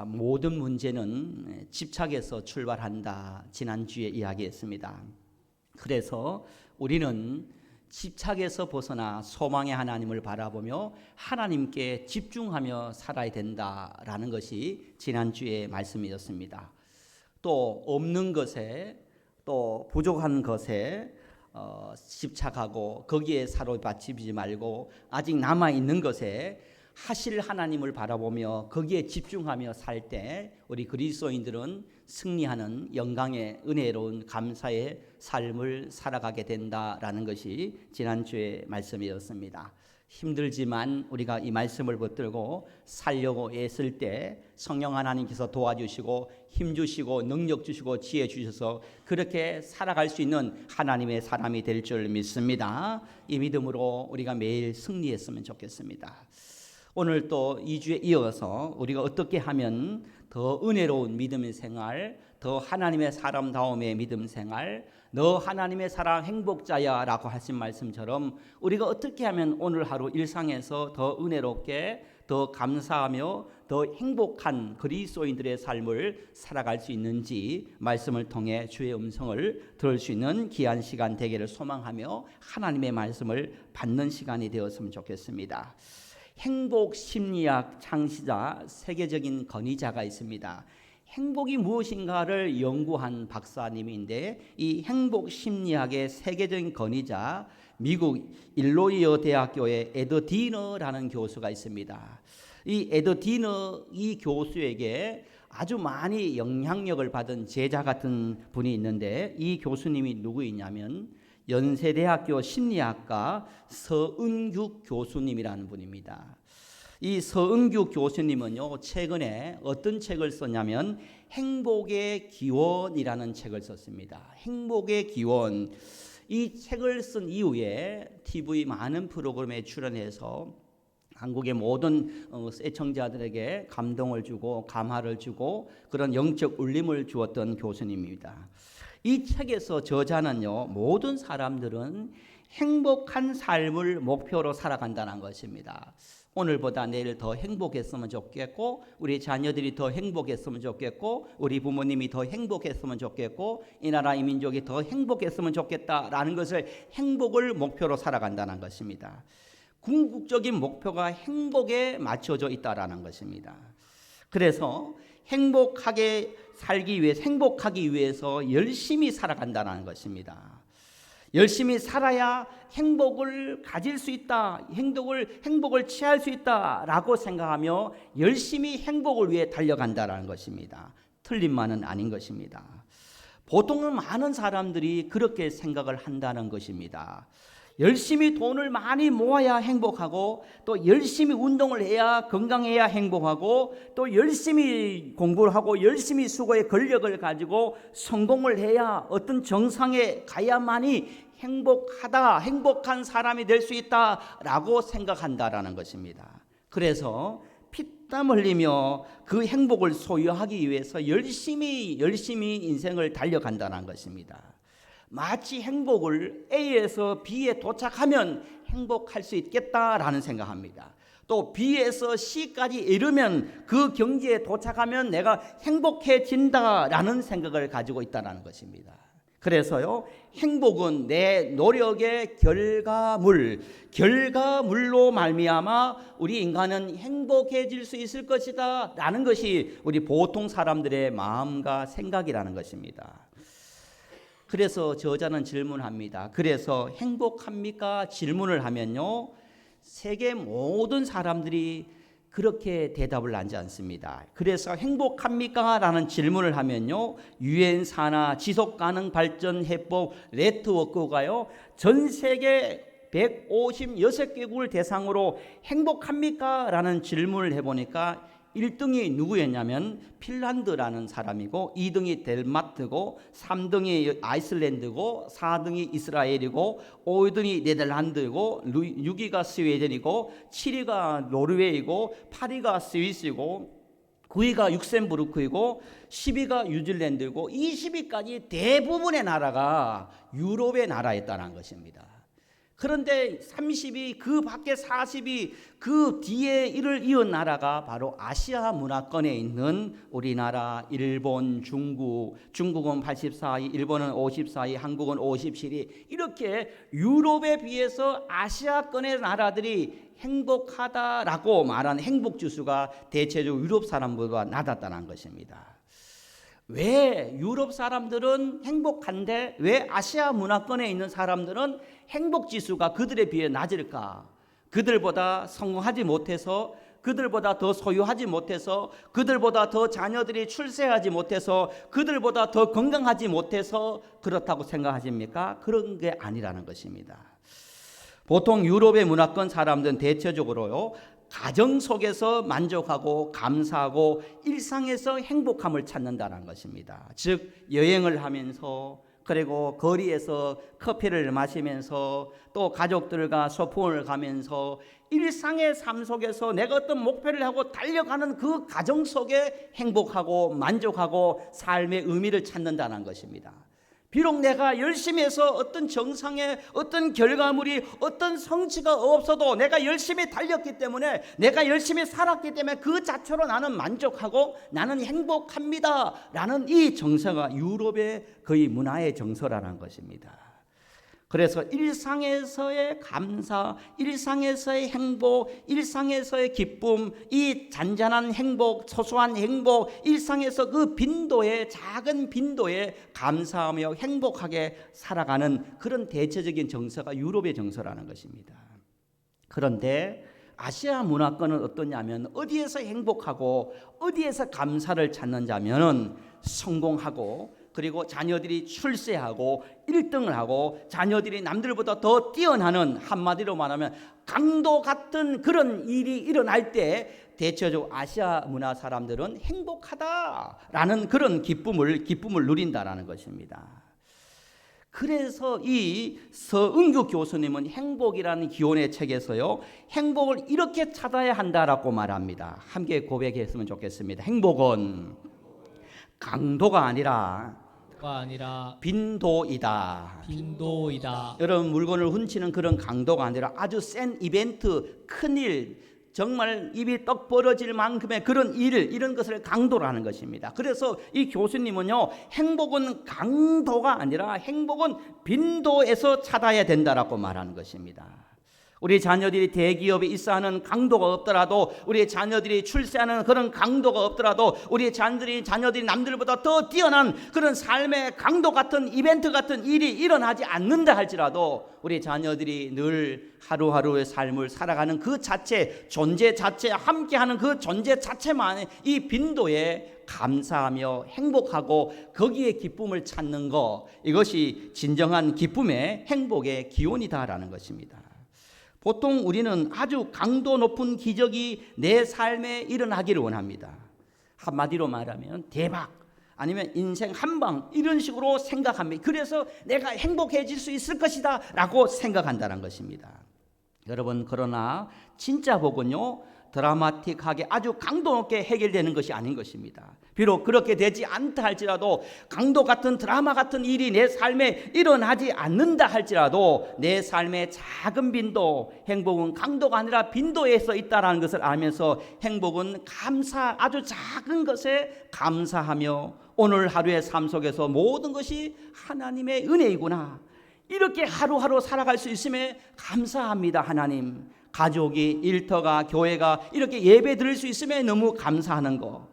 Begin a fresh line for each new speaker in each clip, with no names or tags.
모든 문제는 집착에서 출발한다. 지난주에 이야기했습니다. 그래서 우리는 집착에서 벗어나 소망의 하나님을 바라보며 하나님께 집중하며 살아야 된다라는 것이 지난주의 말씀이었습니다. 또 없는 것에 또 부족한 것에 집착하고 거기에 사로잡히지 말고 아직 남아있는 것에 하실 하나님을 바라보며 거기에 집중하며 살 때 우리 그리스도인들은 승리하는 영광의 은혜로운 감사의 삶을 살아가게 된다라는 것이 지난주의 말씀이었습니다. 힘들지만 우리가 이 말씀을 붙들고 살려고 애쓸 때 성령 하나님께서 도와주시고 힘주시고 능력 주시고 지혜 주셔서 그렇게 살아갈 수 있는 하나님의 사람이 될 줄 믿습니다. 이 믿음으로 우리가 매일 승리했으면 좋겠습니다. 오늘 또 2주에 이어서 우리가 어떻게 하면 더 은혜로운 믿음의 생활, 더 하나님의 사람다움의 믿음 생활, 너 하나님의 사랑 행복자야 라고 하신 말씀처럼 우리가 어떻게 하면 오늘 하루 일상에서 더 은혜롭게 더 감사하며 더 행복한 그리스도인들의 삶을 살아갈 수 있는지 말씀을 통해 주의 음성을 들을 수 있는 귀한 시간 되기를 소망하며 하나님의 말씀을 받는 시간이 되었으면 좋겠습니다. 행복 심리학 창시자 세계적인 권위자가 있습니다. 행복이 무엇인가를 연구한 박사님인데 이 행복 심리학의 세계적인 권위자 미국 일로이어 대학교의 에드 디너라는 교수가 있습니다. 이 에드 디너 이 교수에게 아주 많이 영향력을 받은 제자 같은 분이 있는데 이 교수님이 누구이냐면 연세대학교 심리학과 서은규 교수님이라는 분입니다. 이 서은규 교수님은요 최근에 어떤 책을 썼냐면 행복의 기원이라는 책을 썼습니다. 행복의 기원. 이 책을 쓴 이후에 TV 많은 프로그램에 출연해서 한국의 모든 애청자들에게 감동을 주고 감화를 주고 그런 영적 울림을 주었던 교수님입니다. 이 책에서 저자는요 모든 사람들은 행복한 삶을 목표로 살아간다는 것입니다. 오늘보다 내일 더 행복했으면 좋겠고 우리 자녀들이 더 행복했으면 좋겠고 우리 부모님이 더 행복했으면 좋겠고 이 나라 이 민족이 더 행복했으면 좋겠다라는 것을 행복을 목표로 살아간다는 것입니다. 궁극적인 목표가 행복에 맞춰져 있다라는 것입니다. 그래서 행복하게 살기 위해 행복하기 위해서 열심히 살아간다는 것입니다. 열심히 살아야 행복을 가질 수 있다. 행복을 취할 수 있다라고 생각하며 열심히 행복을 위해 달려간다는 것입니다. 틀린 말은 아닌 것입니다. 보통은 많은 사람들이 그렇게 생각을 한다는 것입니다. 열심히 돈을 많이 모아야 행복하고 또 열심히 운동을 해야 건강해야 행복하고 또 열심히 공부를 하고 열심히 수고의 권력을 가지고 성공을 해야 어떤 정상에 가야만이 행복한 사람이 될 수 있다라고 생각한다라는 것입니다. 그래서 피땀 흘리며 그 행복을 소유하기 위해서 열심히 인생을 달려간다는 것입니다. 마치 행복을 A에서 B에 도착하면 행복할 수 있겠다라는 생각합니다. 또 B에서 C까지 이르면 그 경지에 도착하면 내가 행복해진다라는 생각을 가지고 있다는 것입니다. 그래서요 행복은 내 노력의 결과물로 말미암아 우리 인간은 행복해질 수 있을 것이다 라는 것이 우리 보통 사람들의 마음과 생각이라는 것입니다. 그래서 저자는 질문합니다. 그래서 행복합니까? 질문을 하면요 세계 모든 사람들이 그렇게 대답을 하지 않습니다. 그래서 행복합니까? 라는 질문을 하면요 유엔 산하 지속가능 발전 해법 네트워크가요 전 세계 156개국을 대상으로 행복합니까? 라는 질문을 해보니까 1등이 누구였냐면 핀란드라는 사람이고 2등이 덴마크고 3등이 아이슬란드고 4등이 이스라엘이고 5등이 네덜란드고 6위가 스웨덴이고 7위가 노르웨이고 8위가 스위스이고 9위가 룩셈부르크이고 10위가 뉴질랜드이고 20위까지 대부분의 나라가 유럽의 나라였다는 것입니다. 그런데 30이 그 밖에 40이 그 뒤에 이를 이은 나라가 바로 아시아 문화권에 있는 우리나라, 일본, 중국은 84위, 일본은 54위, 한국은 57위, 이렇게 유럽에 비해서 아시아권의 나라들이 행복하다라고 말한 행복지수가 대체적으로 유럽 사람보다 낮았다는 것입니다. 왜 유럽 사람들은 행복한데 왜 아시아 문화권에 있는 사람들은 행복지수가 그들에 비해 낮을까? 그들보다 성공하지 못해서, 그들보다 더 소유하지 못해서, 그들보다 더 자녀들이 출세하지 못해서, 그들보다 더 건강하지 못해서 그렇다고 생각하십니까? 그런 게 아니라는 것입니다. 보통 유럽의 문화권 사람들은 대체적으로요, 가정 속에서 만족하고 감사하고 일상에서 행복함을 찾는다는 것입니다. 즉 여행을 하면서, 그리고 거리에서 커피를 마시면서, 또 가족들과 소풍을 가면서 일상의 삶 속에서 내가 어떤 목표를 하고 달려가는 그 과정 속에 행복하고 만족하고 삶의 의미를 찾는다는 것입니다. 비록 내가 열심히 해서 어떤 정상의 어떤 결과물이, 어떤 성취가 없어도 내가 열심히 달렸기 때문에, 내가 열심히 살았기 때문에 그 자체로 나는 만족하고 나는 행복합니다 라는 이 정서가 유럽의 거의 문화의 정서라는 것입니다. 그래서 일상에서의 감사, 일상에서의 행복, 일상에서의 기쁨, 이 잔잔한 행복, 소소한 행복, 일상에서 그 빈도에, 작은 빈도에 감사하며 행복하게 살아가는 그런 대체적인 정서가 유럽의 정서라는 것입니다. 그런데 아시아 문화권은 어떠냐면 어디에서 행복하고 어디에서 감사를 찾는자면은 성공하고, 그리고 자녀들이 출세하고 1등을 하고 자녀들이 남들보다 더 뛰어나는, 한마디로 말하면 강도 같은 그런 일이 일어날 때 대체적으로 아시아 문화 사람들은 행복하다라는 그런 기쁨을 누린다라는 것입니다. 그래서 이 서은규 교수님은 행복이라는 기원의 책에서요, 행복을 이렇게 찾아야 한다라고 말합니다. 함께 고백했으면 좋겠습니다. 행복은 강도가 아니라 빈도이다. 여러분, 물건을 훔치는 그런 강도가 아니라 아주 센 이벤트, 큰일, 정말 입이 떡 벌어질 만큼의 그런 이런 것을 강도라는 것입니다. 그래서 이 교수님은요, 행복은 강도가 아니라 행복은 빈도에서 찾아야 된다라고 말하는 것입니다. 우리 자녀들이 대기업에 입사하는 강도가 없더라도, 우리 자녀들이 출세하는 그런 강도가 없더라도, 우리 자녀들이 남들보다 더 뛰어난 그런 삶의 강도 같은 이벤트 같은 일이 일어나지 않는다 할지라도 우리 자녀들이 늘 하루하루의 삶을 살아가는 그 자체, 존재 자체, 함께하는 그 존재 자체만의 이 빈도에 감사하며 행복하고 거기에 기쁨을 찾는 것, 이것이 진정한 기쁨의 행복의 기원이다라는 것입니다. 보통 우리는 아주 강도 높은 기적이 내 삶에 일어나기를 원합니다. 한마디로 말하면 대박, 아니면 인생 한방, 이런 식으로 생각합니다. 그래서 내가 행복해질 수 있을 것이다 라고 생각한다는 것입니다. 여러분, 그러나 진짜 복은요, 드라마틱하게 아주 강도 높게 해결되는 것이 아닌 것입니다. 비록 그렇게 되지 않다 할지라도, 강도 같은 드라마 같은 일이 내 삶에 일어나지 않는다 할지라도 내 삶의 작은 빈도, 행복은 강도가 아니라 빈도에서 있다는 것을 알면서 행복은 아주 작은 것에 감사하며 오늘 하루의 삶 속에서 모든 것이 하나님의 은혜이구나, 이렇게 하루하루 살아갈 수 있음에 감사합니다. 하나님, 가족이, 일터가, 교회가 이렇게 예배 드릴 수 있음에 너무 감사하는 거,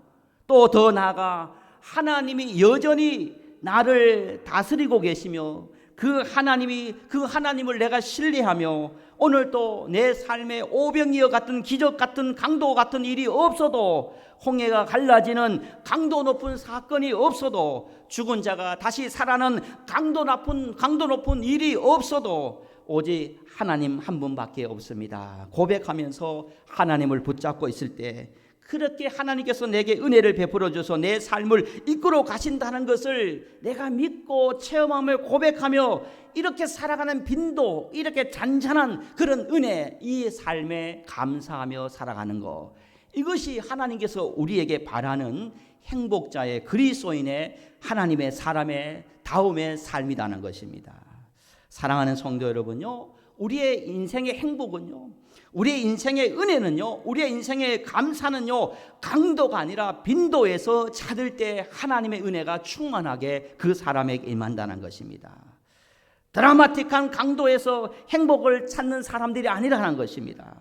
또 더 나아가 하나님이 여전히 나를 다스리고 계시며 그 하나님을 내가 신뢰하며 오늘 또 내 삶에 오병이어 같은 기적 같은 강도 같은 일이 없어도, 홍해가 갈라지는 강도 높은 사건이 없어도, 죽은 자가 다시 살아나는 강도 높은 일이 없어도 오직 하나님 한 분밖에 없습니다. 고백하면서 하나님을 붙잡고 있을 때, 그렇게 하나님께서 내게 은혜를 베풀어 줘서 내 삶을 이끌어 가신다는 것을 내가 믿고 체험하며 고백하며 이렇게 살아가는 빈도, 이렇게 잔잔한 그런 은혜, 이 삶에 감사하며 살아가는 것, 이것이 하나님께서 우리에게 바라는 행복자의, 그리스도인의, 하나님의 사람의 다음의 삶이라는 것입니다. 사랑하는 성도 여러분요, 우리의 인생의 행복은요, 우리의 인생의 은혜는요, 우리의 인생의 감사는요, 강도가 아니라 빈도에서 찾을 때 하나님의 은혜가 충만하게 그 사람에게 임한다는 것입니다. 드라마틱한 강도에서 행복을 찾는 사람들이 아니라는 것입니다.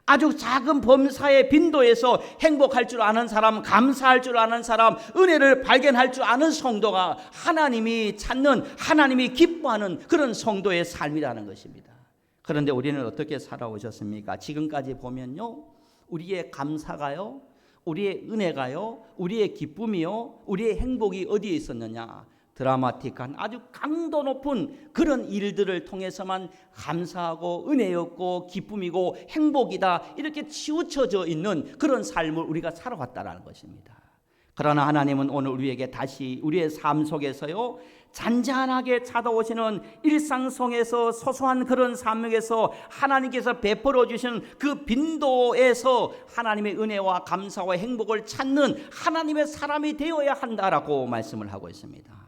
아주 작은 범사의 빈도에서 행복할 줄 아는 사람, 감사할 줄 아는 사람, 은혜를 발견할 줄 아는 성도가 하나님이 찾는, 하나님이 기뻐하는 그런 성도의 삶이라는 것입니다. 그런데 우리는 어떻게 살아오셨습니까? 지금까지 보면요, 우리의 감사가요, 우리의 은혜가요, 우리의 기쁨이요, 우리의 행복이 어디에 있었느냐? 드라마틱한 아주 강도 높은 그런 일들을 통해서만 감사하고 은혜였고 기쁨이고 행복이다, 이렇게 치우쳐져 있는 그런 삶을 우리가 살아왔다는 것입니다. 그러나 하나님은 오늘 우리에게 다시 우리의 삶 속에서요, 잔잔하게 찾아오시는 일상 속에서 소소한 그런 삶에서 하나님께서 베풀어 주신 그 빈도에서 하나님의 은혜와 감사와 행복을 찾는 하나님의 사람이 되어야 한다라고 말씀을 하고 있습니다.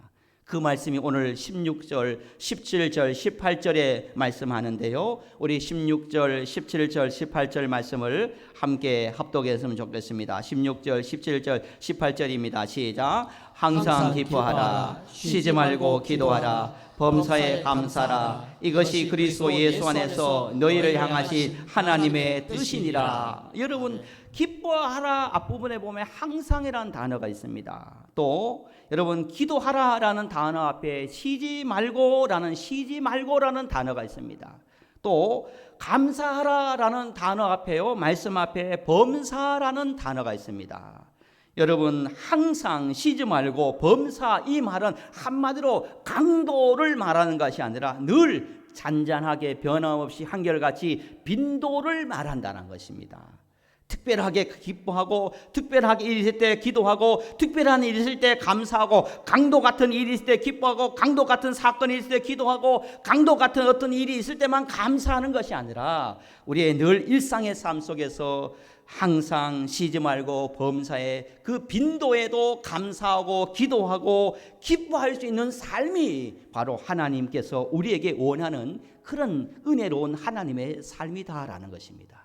그 말씀이 오늘 16절, 17절, 18절에 말씀하는데요, 우리 16절, 17절, 18절 말씀을 함께 합독했으면 좋겠습니다. 16절, 17절, 18절입니다. 시작. 항상 기뻐하라, 쉬지 말고 기도하라, 범사에 감사라, 이것이 그리스도 예수 안에서 너희를 향하신 하나님의 뜻이니라. 여러분, 기뻐하라 앞부분에 보면 항상이라는 단어가 있습니다. 또 여러분, 기도하라라는 단어 앞에 쉬지 말고라는 단어가 있습니다. 또 감사하라라는 단어 앞에요, 말씀 앞에 범사라는 단어가 있습니다. 여러분, 항상 쉬지 말고 범사, 이 말은 한마디로 강도를 말하는 것이 아니라 늘 잔잔하게 변함없이 한결같이 빈도를 말한다는 것입니다. 특별하게 기뻐하고, 특별하게 일이 있을 때 기도하고, 특별한 일이 있을 때 감사하고, 강도 같은 일이 있을 때 기뻐하고, 강도 같은 사건이 있을 때 기도하고, 강도 같은 어떤 일이 있을 때만 감사하는 것이 아니라 우리의 늘 일상의 삶 속에서 항상 쉬지 말고 범사에 그 빈도에도 감사하고 기도하고 기뻐할 수 있는 삶이 바로 하나님께서 우리에게 원하는 그런 은혜로운 하나님의 삶이다라는 것입니다.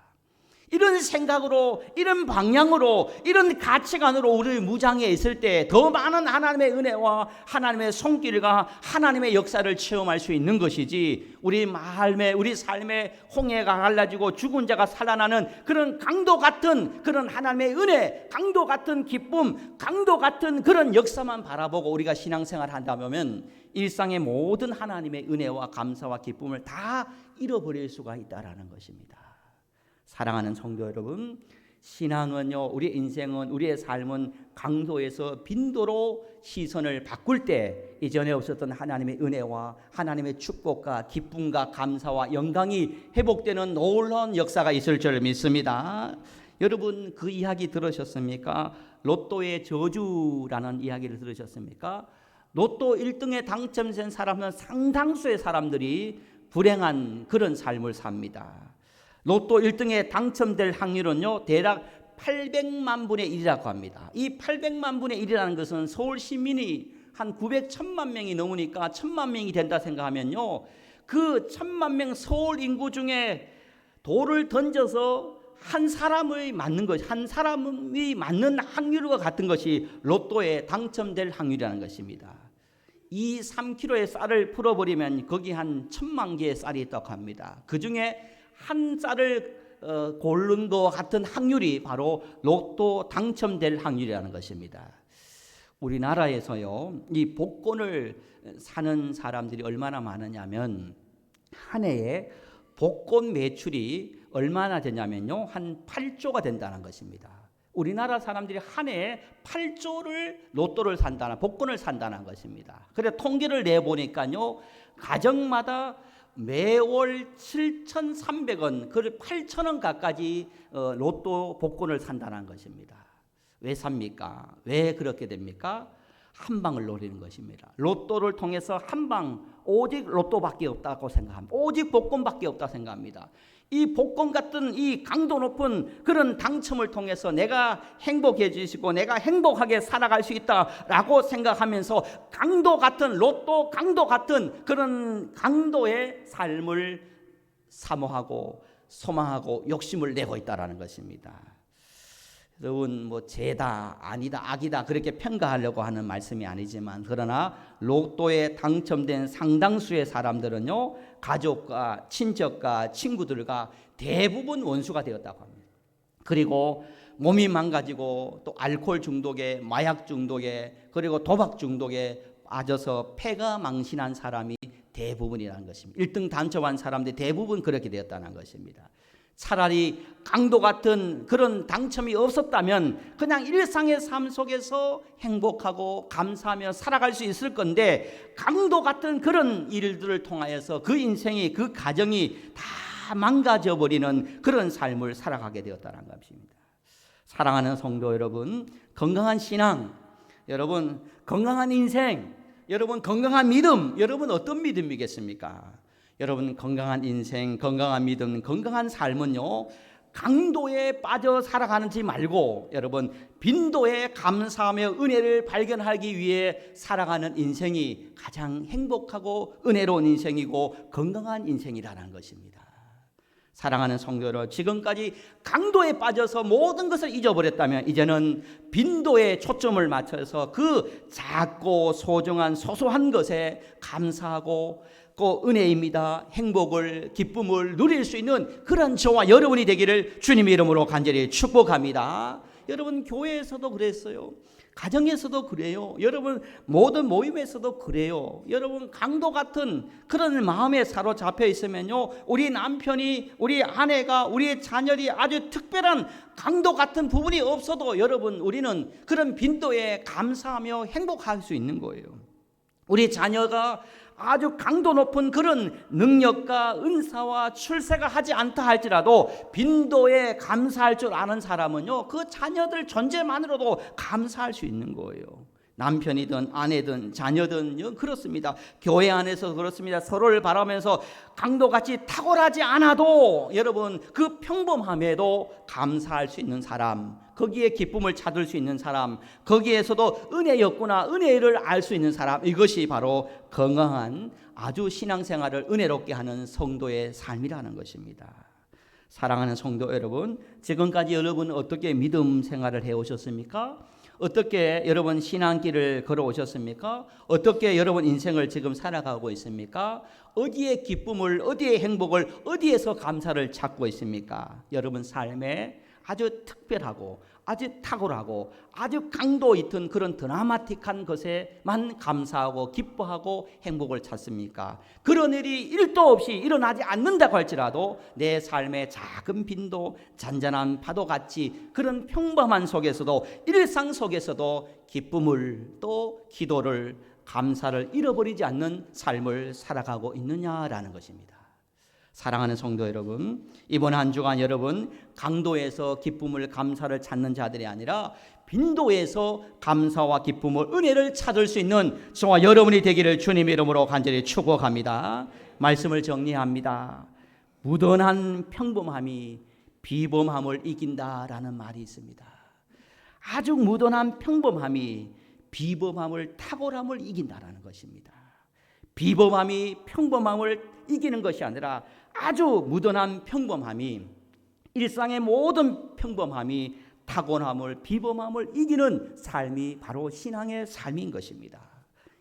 이런 생각으로, 이런 방향으로, 이런 가치관으로 우리 무장해 있을 때 더 많은 하나님의 은혜와 하나님의 손길과 하나님의 역사를 체험할 수 있는 것이지, 우리 삶의 홍해가 갈라지고 죽은 자가 살아나는 그런 강도 같은 그런 하나님의 은혜, 강도 같은 기쁨, 강도 같은 그런 역사만 바라보고 우리가 신앙생활을 한다면 일상의 모든 하나님의 은혜와 감사와 기쁨을 다 잃어버릴 수가 있다라는 것입니다. 사랑하는 성도 여러분, 신앙은요, 우리의 인생은, 우리의 삶은 강도에서 빈도로 시선을 바꿀 때 이전에 없었던 하나님의 은혜와 하나님의 축복과 기쁨과 감사와 영광이 회복되는 놀라운 역사가 있을 줄 믿습니다. 여러분, 그 이야기 들으셨습니까? 로또의 저주라는 이야기를 들으셨습니까? 로또 1등에 당첨된 사람은 상당수의 사람들이 불행한 그런 삶을 삽니다. 로또 1등에 당첨될 확률은요, 대략 800만 분의 1이라고 합니다. 이 800만 분의 1이라는 것은 서울 시민이 한 1000만 명이 넘으니까 1000만 명이 된다 생각하면요, 그 1000만 명 서울 인구 중에 돌을 던져서 한 사람이 맞는 확률과 같은 것이 로또에 당첨될 확률이라는 것입니다. 이 3kg의 쌀을 풀어버리면 거기 한 1000만 개의 쌀이 있다고 합니다. 그 중에 한 쌀을 고른 것 같은 확률이 바로 로또 당첨될 확률이라는 것입니다. 우리나라에서요, 이 복권을 사는 사람들이 얼마나 많으냐면 한 해에 복권 매출이 얼마나 되냐면요, 한 8조가 된다는 것입니다. 우리나라 사람들이 한 해에 8조를 로또를 산다는, 복권을 산다는 것입니다. 그래서 통계를 내보니까요, 가정마다 매월 7,300원, 그 8,000원 가까이 로또 복권을 산다는 것입니다. 왜 삽니까? 왜 그렇게 됩니까? 한 방을 노리는 것입니다. 로또를 통해서 한 방, 오직 로또밖에 없다고 생각합니다. 오직 복권밖에 없다고 생각합니다. 이 복권 같은 이 강도 높은 그런 당첨을 통해서 내가 행복해지시고 내가 행복하게 살아갈 수 있다라고 생각하면서 강도 같은 로또, 강도 같은 그런 강도의 삶을 사모하고 소망하고 욕심을 내고 있다라는 것입니다. 여러분 죄다 아니다 악이다 그렇게 평가하려고 하는 말씀이 아니지만, 그러나 로또에 당첨된 상당수의 사람들은요, 가족과 친척과 친구들과 대부분 원수가 되었다고 합니다. 그리고 몸이 망가지고 또 알코올 중독에, 마약 중독에, 그리고 도박 중독에 빠져서 폐가 망신한 사람이 대부분이라는 것입니다. 1등 당첨한 사람들이 대부분 그렇게 되었다는 것입니다. 차라리 강도 같은 그런 당첨이 없었다면 그냥 일상의 삶 속에서 행복하고 감사하며 살아갈 수 있을 건데, 강도 같은 그런 일들을 통하여서 그 인생이, 그 가정이 다 망가져버리는 그런 삶을 살아가게 되었다는 것입니다. 사랑하는 성도 여러분, 건강한 신앙, 여러분 건강한 인생, 여러분 건강한 믿음, 여러분 어떤 믿음이겠습니까? 여러분 건강한 인생, 건강한 믿음, 건강한 삶은요, 강도에 빠져 살아가는지 말고 여러분 빈도에 감사하며 은혜를 발견하기 위해 살아가는 인생이 가장 행복하고 은혜로운 인생이고 건강한 인생이라는 것입니다. 사랑하는 성도 여러분, 지금까지 강도에 빠져서 모든 것을 잊어버렸다면 이제는 빈도에 초점을 맞춰서 그 작고 소중한 소소한 것에 감사하고 그 은혜입니다. 행복을, 기쁨을 누릴 수 있는 그런 저와 여러분이 되기를 주님의 이름으로 간절히 축복합니다. 여러분 교회에서도 그랬어요. 가정에서도 그래요. 여러분 모든 모임에서도 그래요. 여러분 강도 같은 그런 마음에 사로잡혀 있으면요, 우리 남편이, 우리 아내가, 우리의 자녀들이 아주 특별한 강도 같은 부분이 없어도 여러분 우리는 그런 빈도에 감사하며 행복할 수 있는 거예요. 우리 자녀가 아주 강도 높은 그런 능력과 은사와 출세가 하지 않다 할지라도 빈도에 감사할 줄 아는 사람은요, 그 자녀들 존재만으로도 감사할 수 있는 거예요. 남편이든 아내든 자녀든 그렇습니다. 교회 안에서 그렇습니다. 서로를 바라면서 강도같이 탁월하지 않아도 여러분 그 평범함에도 감사할 수 있는 사람, 거기에 기쁨을 찾을 수 있는 사람, 거기에서도 은혜였구나, 은혜를 알 수 있는 사람, 이것이 바로 건강한 아주 신앙생활을 은혜롭게 하는 성도의 삶이라는 것입니다. 사랑하는 성도 여러분, 지금까지 여러분 어떻게 믿음 생활을 해오셨습니까? 어떻게 여러분 신앙길을 걸어오셨습니까? 어떻게 여러분 인생을 지금 살아가고 있습니까? 어디에 기쁨을, 어디에 행복을, 어디에서 감사를 찾고 있습니까? 여러분 삶에 아주 특별하고 아주 탁월하고 아주 강도 있던 그런 드라마틱한 것에만 감사하고 기뻐하고 행복을 찾습니까? 그런 일이 1도 없이 일어나지 않는다고 할지라도 내 삶의 작은 빈도, 잔잔한 파도같이 그런 평범한 속에서도, 일상 속에서도 기쁨을, 또 기도를, 감사를 잃어버리지 않는 삶을 살아가고 있느냐라는 것입니다. 사랑하는 성도 여러분, 이번 한 주간 여러분 강도에서 기쁨을, 감사를 찾는 자들이 아니라 빈도에서 감사와 기쁨을, 은혜를 찾을 수 있는 저와 여러분이 되기를 주님의 이름으로 간절히 축복합니다. 말씀을 정리합니다. 무던한 평범함이 비범함을 이긴다라는 말이 있습니다. 아주 무던한 평범함이 비범함을, 탁월함을 이긴다라는 것입니다. 비범함이 평범함을 이기는 것이 아니라 아주 무던한 평범함이, 일상의 모든 평범함이 탁월함을, 비범함을 이기는 삶이 바로 신앙의 삶인 것입니다.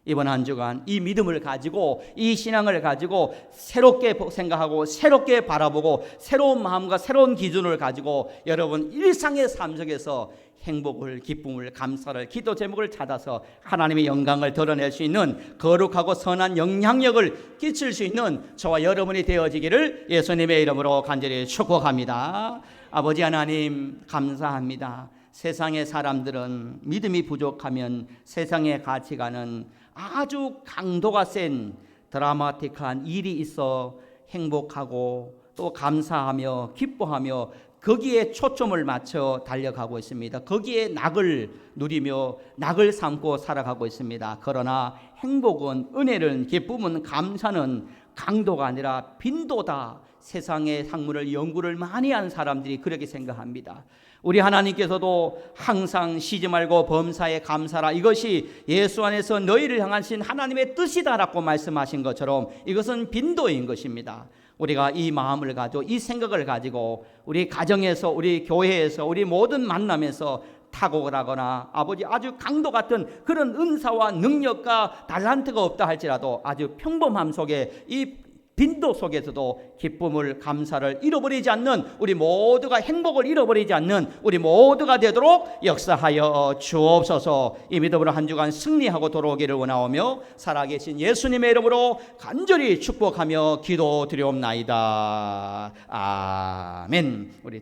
이번 한 주간 이 믿음을 가지고, 이 신앙을 가지고 새롭게 생각하고 새롭게 바라보고 새로운 마음과 새로운 기준을 가지고 여러분 일상의 삶 속에서 행복을, 기쁨을, 감사를, 기도 제목을 찾아서 하나님의 영광을 드러낼 수 있는 거룩하고 선한 영향력을 끼칠 수 있는 저와 여러분이 되어지기를 예수님의 이름으로 간절히 축복합니다. 아버지 하나님 감사합니다. 세상의 사람들은 믿음이 부족하면 세상의 가치관은 아주 강도가 센 드라마틱한 일이 있어 행복하고 또 감사하며 기뻐하며 거기에 초점을 맞춰 달려가고 있습니다. 거기에 낙을 누리며 낙을 삼고 살아가고 있습니다. 그러나 행복은, 은혜는, 기쁨은, 감사는 강도가 아니라 빈도다. 세상의 학문을, 연구를 많이 한 사람들이 그렇게 생각합니다. 우리 하나님께서도 항상 쉬지 말고 범사에 감사라, 이것이 예수 안에서 너희를 향하신 하나님의 뜻이다라고 말씀하신 것처럼 이것은 빈도인 것입니다. 우리가 이 마음을 가지고 이 생각을 가지고 우리 가정에서 우리 교회에서 우리 모든 만남에서 탁옥을 하거나 아버지 아주 강도 같은 그런 은사와 능력과 달란트가 없다 할지라도 아주 평범함 속에 이 빈도 속에서도 기쁨을 감사를 잃어버리지 않는 우리 모두가 행복을 잃어버리지 않는 우리 모두가 되도록 역사하여 주옵소서. 이 믿음으로 한 주간 승리하고 돌아오기를 원하오며 살아계신 예수님의 이름으로 간절히 축복하며 기도드리옵나이다. 아멘. 우리